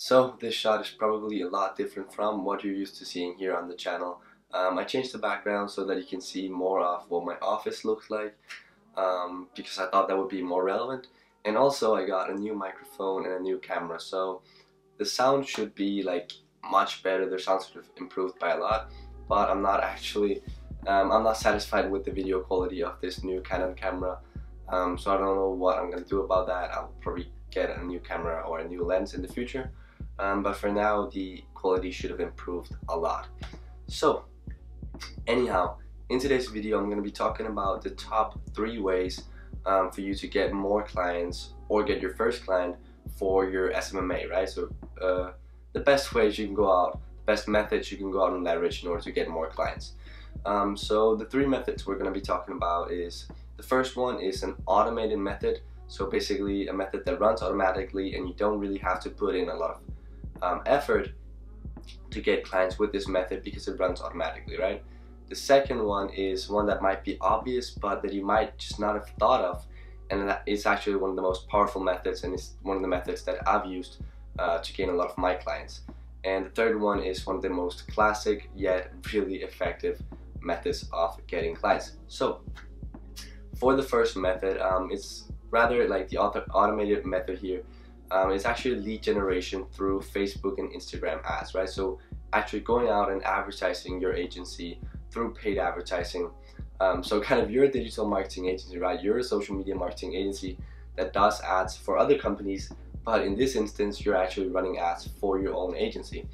So this shot is probably a lot different from what you're used to seeing here on the channel. I changed the background so that you can see more of what my office looks like, because I thought that would be more relevant. And also I got a new microphone and a new camera, so the sound should be like much better. The sound should have improved by a lot, but I'm not satisfied with the video quality of this new Canon camera. So I don't know what I'm gonna do about that. I'll probably get a new camera or a new lens in the future. But for now, the quality should have improved a lot. So, anyhow, in today's video, I'm going to be talking about the top 3 ways for you to get more clients or get your first client for your SMMA, right? So, the best ways you can go out, the best methods you can go out and leverage in order to get more clients. So, the 3 methods we're going to be talking about is, the first one is an automated method. So basically a method that runs automatically and you don't really have to put in a lot of effort to get clients with this method because it runs automatically, right? The second one is one that might be obvious but that you might just not have thought of, and that is actually one of the most powerful methods, and it's one of the methods that I've used to gain a lot of my clients. And the third one is one of the most classic yet really effective methods of getting clients. So for the first method, it's rather like the automated method here. It's actually lead generation through Facebook and Instagram ads, right? So actually going out and advertising your agency through paid advertising. So kind of you're a digital marketing agency, right? You're a social media marketing agency that does ads for other companies, but in this instance, you're actually running ads for your own agency.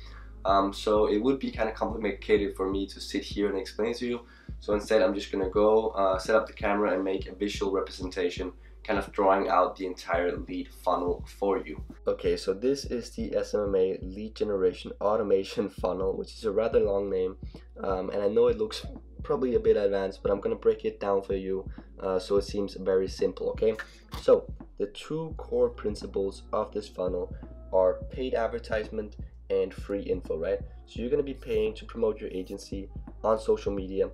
So it would be kind of complicated for me to sit here and explain to you. So instead, I'm just gonna go set up the camera and make a visual representation, kind of drawing out the entire lead funnel for you. Okay, so this is the SMMA lead generation automation funnel, which is a rather long name, and I know it looks probably a bit advanced, but I'm gonna break it down for you so it seems very simple. Okay, so the 2 core principles of this funnel are paid advertisement and free info, right? So you're gonna be paying to promote your agency on social media.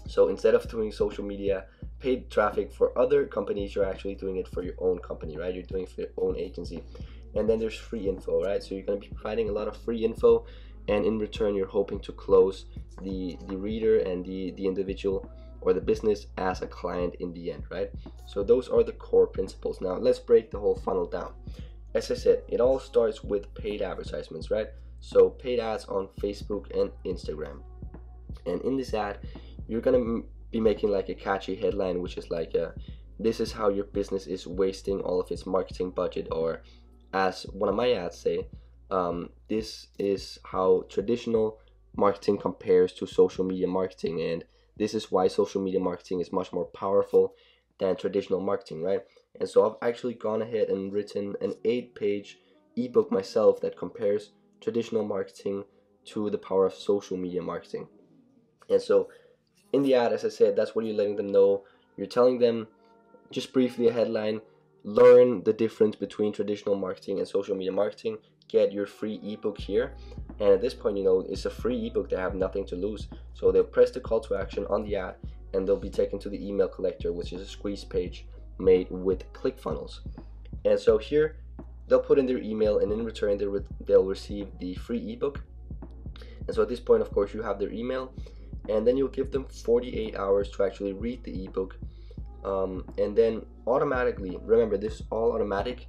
So instead of doing social media paid traffic for other companies, you're actually doing it for your own company, right? You're doing it for your own agency. And then there's free info, right? So you're going to be providing a lot of free info, and in return you're hoping to close the reader and the individual or the business as a client in the end, right? So those are the core principles. Now let's break the whole funnel down. As I said, it all starts with paid advertisements, right? So paid ads on Facebook and Instagram. And in this ad, you're going to be making like a catchy headline, which is like this is how your business is wasting all of its marketing budget, or as one of my ads say, this is how traditional marketing compares to social media marketing, and this is why social media marketing is much more powerful than traditional marketing, right? And so I've actually gone ahead and written an 8-page ebook myself that compares traditional marketing to the power of social media marketing. And so in the ad, as I said, that's what you're letting them know. You're telling them just briefly a headline, learn the difference between traditional marketing and social media marketing, get your free ebook here. And at this point, you know, it's a free ebook. They have nothing to lose. So they'll press the call to action on the ad and they'll be taken to the email collector, which is a squeeze page made with ClickFunnels. And so here they'll put in their email, and in return they'll receive the free ebook. And so at this point, of course, you have their email, and then you'll give them 48 hours to actually read the ebook, and then automatically, remember this is all automatic,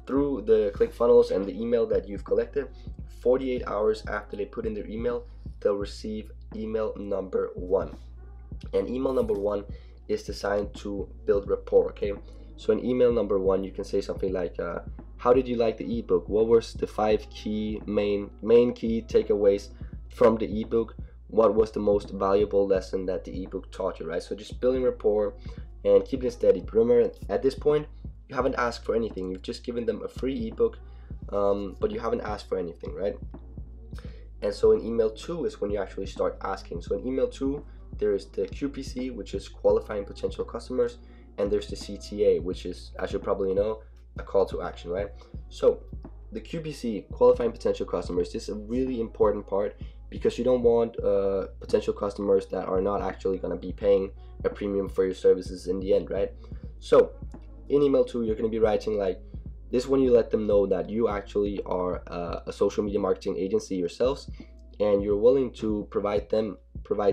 through the ClickFunnels and the email that you've collected, 48 hours after they put in their email, they'll receive email number 1. And email number 1 is designed to build rapport, okay? So in email number 1, you can say something like, how did you like the ebook? What was the 5 key main key takeaways from the ebook? What was the most valuable lesson that the ebook taught you, right? So just building rapport and keeping it steady. But remember, at this point, you haven't asked for anything. You've just given them a free ebook, but you haven't asked for anything, right? And so in email 2 is when you actually start asking. So in email 2, there's the QPC, which is qualifying potential customers, and there's the CTA, which is, as you probably know, a call to action, right? So the QPC, qualifying potential customers, this is a really important part, because you don't want potential customers that are not actually going to be paying a premium for your services in the end, right? So in email 2, you're going to be writing like, This is when you let them know that you actually are a social media marketing agency yourselves, and you're willing to provide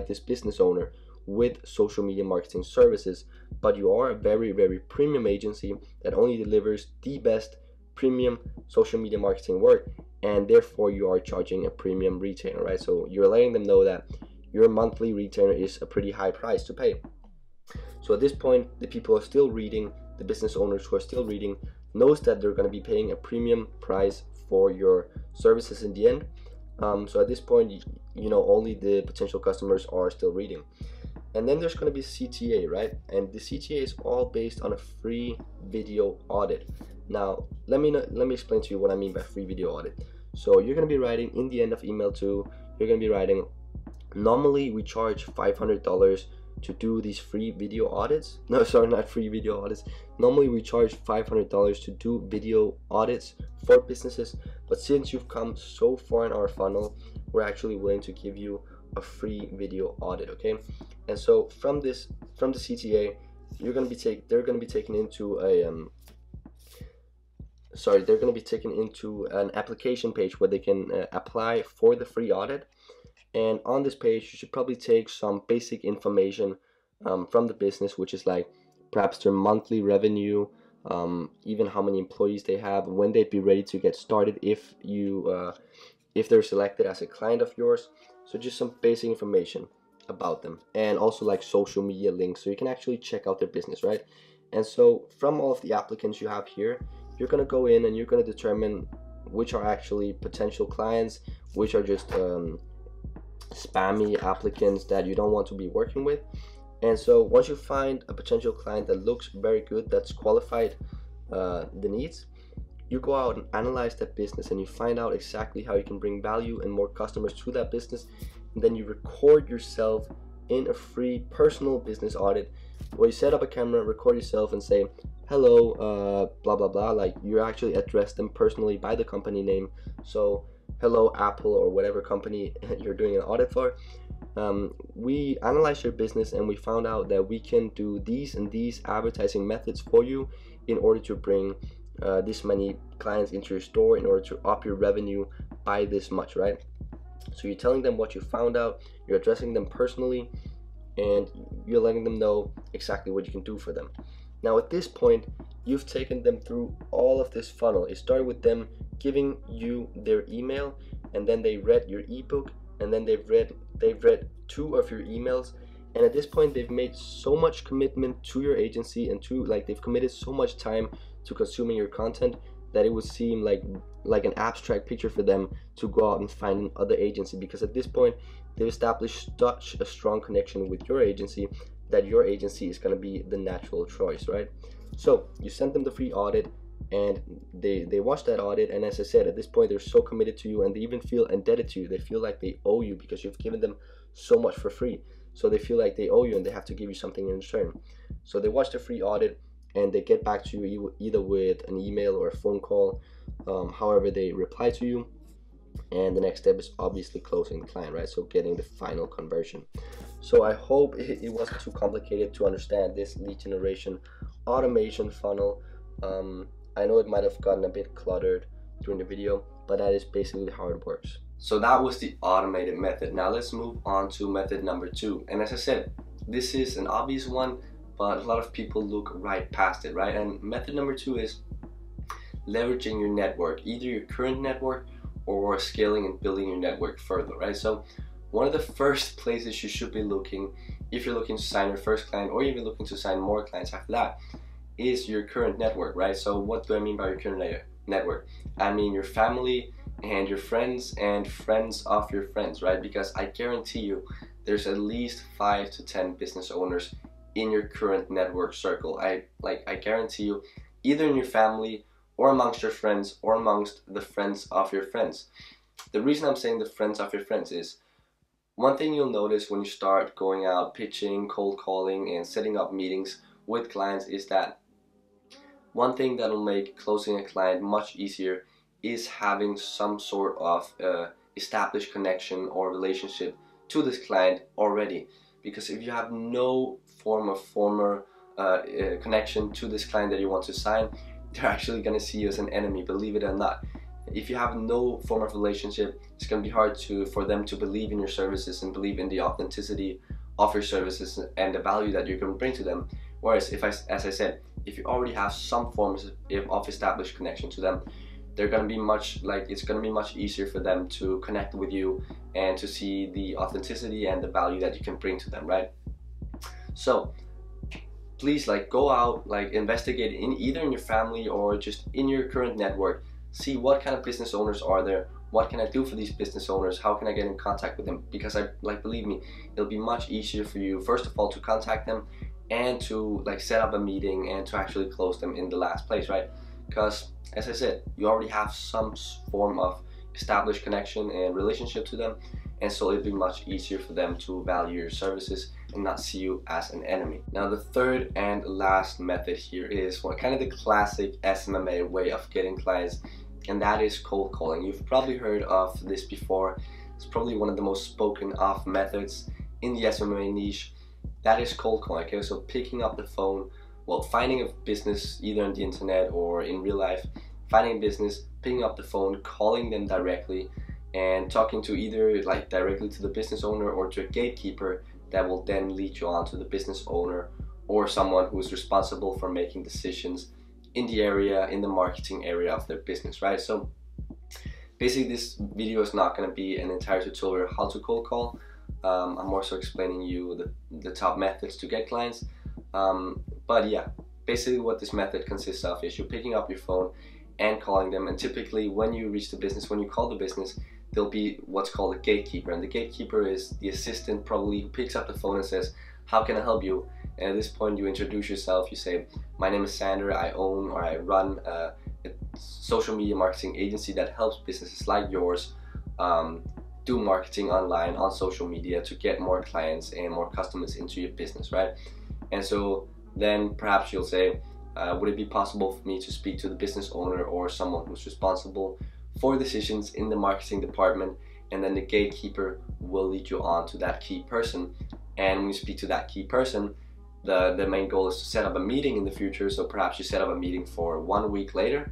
this business owner with social media marketing services, but you are a very, very premium agency that only delivers the best premium social media marketing work, and therefore you are charging a premium retainer, right? So you're letting them know that your monthly retainer is a pretty high price to pay. So at this point, the people are still reading, the business owners who are still reading knows that they're going to be paying a premium price for your services in the end. So at this point, you know, only the potential customers are still reading. And then there's going to be CTA, right? And the CTA is all based on a free video audit. Now, let me explain to you what I mean by free video audit. So you're going to be writing in the end of email 2, you're going to be writing, normally we charge $500 to do these free video audits. No, sorry, not free video audits. Normally we charge $500 to do video audits for businesses, but since you've come so far in our funnel, we're actually willing to give you a free video audit, okay? And so from the CTA, they're going to be taken into an application page where they can apply for the free audit. And on this page, you should probably take some basic information from the business, which is like perhaps their monthly revenue, even how many employees they have, when they'd be ready to get started if they're selected as a client of yours. So just some basic information about them, and also like social media links so you can actually check out their business, right? And so from all of the applicants you have here, you're going to go in and you're going to determine which are actually potential clients, which are just spammy applicants that you don't want to be working with. And so once you find a potential client that looks very good, that's qualified the needs, you go out and analyze that business and you find out exactly how you can bring value and more customers to that business. And then you record yourself in a free personal business audit where you set up a camera, record yourself and say, hello, blah, blah, blah. Like you actually address them personally by the company name. So hello, Apple, or whatever company you're doing an audit for. We analyzed your business and we found out that we can do these and these advertising methods for you in order to bring this many clients into your store, in order to up your revenue by this much, right? So you're telling them what you found out, you're addressing them personally, and you're letting them know exactly what you can do for them. Now at this point, you've taken them through all of this funnel. It started with them giving you their email, and then they read your ebook, and then they've read 2 of your emails, and at this point they've made so much commitment to your agency and they've committed so much time to consuming your content that it would seem like an abstract picture for them to go out and find another agency, because at this point they've established such a strong connection with your agency that your agency is going to be the natural choice, right? So you sent them the free audit and they watch that audit, and as I said, at this point they're so committed to you and they even feel indebted to you. They feel like they owe you because you've given them so much for free, so they feel like they owe you and they have to give you something in return. So they watch the free audit and they get back to you either with an email or a phone call, however they reply to you, and the next step is obviously closing the client, right? So getting the final conversion. So I hope it wasn't too complicated to understand this lead generation automation funnel. I know it might have gotten a bit cluttered during the video, but that is basically how it works. So that was the automated method. Now let's move on to method number 2. And as I said, this is an obvious one, but a lot of people look right past it, right? And method number 2 is leveraging your network, either your current network or scaling and building your network further, right? So one of the first places you should be looking, if you're looking to sign your first client or even looking to sign more clients after that, is your current network, right? So what do I mean by your current network? I mean your family and your friends and friends of your friends, right? Because I guarantee you there's at least 5 to 10 business owners in your current network circle. I guarantee you, either in your family or amongst your friends or amongst the friends of your friends. The reason I'm saying the friends of your friends is, one thing you'll notice when you start going out pitching, cold calling, and setting up meetings with clients is that one thing that will make closing a client much easier is having some sort of established connection or relationship to this client already. Because if you have no former connection to this client that you want to sign, they're actually going to see you as an enemy, believe it or not. If you have no form of relationship, it's going to be hard for them to believe in your services and believe in the authenticity of your services and the value that you're going to bring to them. Whereas as I said, if you already have some forms of established connection to them, it's going to be much easier for them to connect with you and to see the authenticity and the value that you can bring to them, right? So please go out, investigate either in your family or just in your current network. See what kind of business owners are there, what can I do for these business owners, how can I get in contact with them, because believe me, it'll be much easier for you, first of all, to contact them and to set up a meeting and to actually close them in the last place, right? Because as I said, you already have some form of established connection and relationship to them, and so it'll be much easier for them to value your services and not see you as an enemy. Now the third and last method here is kind of the classic SMMA way of getting clients, and that is cold calling. You've probably heard of this before. It's probably one of the most spoken of methods in the SMMA niche. That is cold calling. Okay, so picking up the phone, finding a business either on the internet or in real life, finding a business, picking up the phone, calling them directly, and talking to either directly to the business owner or to a gatekeeper that will then lead you on to the business owner or someone who is responsible for making decisions in the area, in the marketing area of their business, right? So basically this video is not going to be an entire tutorial how to cold call. I'm more so explaining you the top methods to get clients. But yeah, basically what this method consists of is you picking up your phone and calling them, and typically when you reach the business, when you call the business, there'll be what's called a gatekeeper, and the gatekeeper is the assistant probably who picks up the phone and says, how can I help you? And at this point you introduce yourself, you say, my name is Sander, I own or I run a social media marketing agency that helps businesses like yours do marketing online on social media to get more clients and more customers into your business, right? And so then perhaps you'll say, would it be possible for me to speak to the business owner or someone who's responsible for decisions in the marketing department? And then the gatekeeper will lead you on to that key person. And when you speak to that key person, the main goal is to set up a meeting in the future. So perhaps you set up a meeting for 1 week later,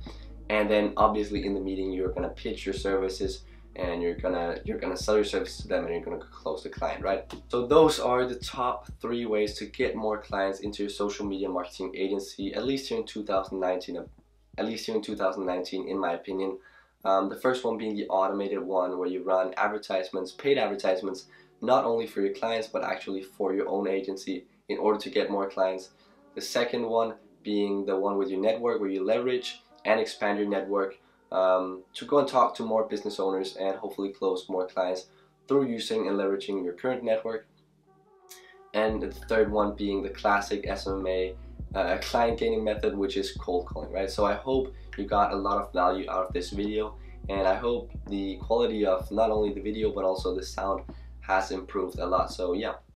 and then obviously in the meeting you're gonna pitch your services and you're gonna sell your services to them, and you're gonna close the client, right? So those are the top 3 ways to get more clients into your social media marketing agency, at least here in 2019. In my opinion. The first one being the automated one, where you run advertisements, paid advertisements, not only for your clients but actually for your own agency in order to get more clients. The second one being the one with your network, where you leverage and expand your network to go and talk to more business owners and hopefully close more clients through using and leveraging your current network. And the third one being the classic SMMA client gaining method, which is cold calling, right? So I hope you got a lot of value out of this video, and I hope the quality of not only the video but also the sound has improved a lot. So yeah.